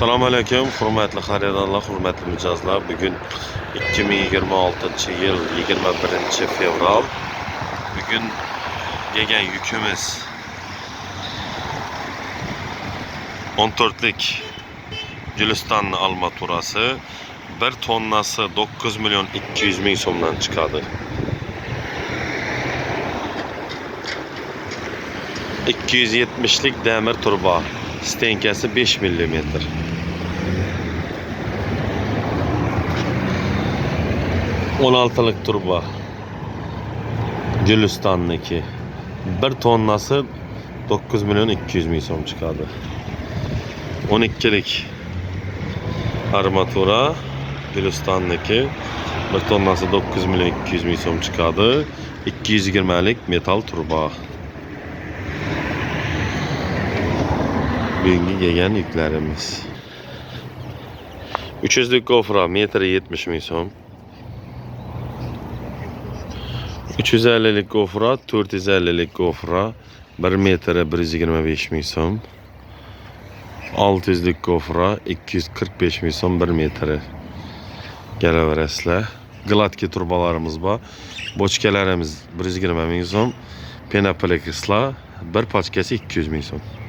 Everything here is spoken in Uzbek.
Assalomu alaykum, hurmatli xaridorlar, hurmatli mijozlar. Bugun 2026-yil 21-fevral. Bugun kelgan yukimiz 14lik Gülistanlı armaturasi 1 tonnasi 9.200.000 so'mdan chiqadi. 270lik demir turba, stenkasi 5 mm. 16'lık turba Gülistan'daki 1 tonnası 9.200.000 so'm chiqadi. 12'lik armatura Gülistan'daki 1 tonnası 9.200.000 so'm chiqadi. 220'lik metal turba. Bugungi kelgan yuklarimiz. 300'lük gofra metri 70.000 so'm. 350'lik gofra, 450'lik gofra 1 metri 125.000 so'm. 600'lük gofra 245.000 so'm 1 metri. Gelaverasizlar. Gladki turbalarımız var. Bochkalarimiz 120.000 so'm. Penoplexlar bir paçkasi 200.000 so'm.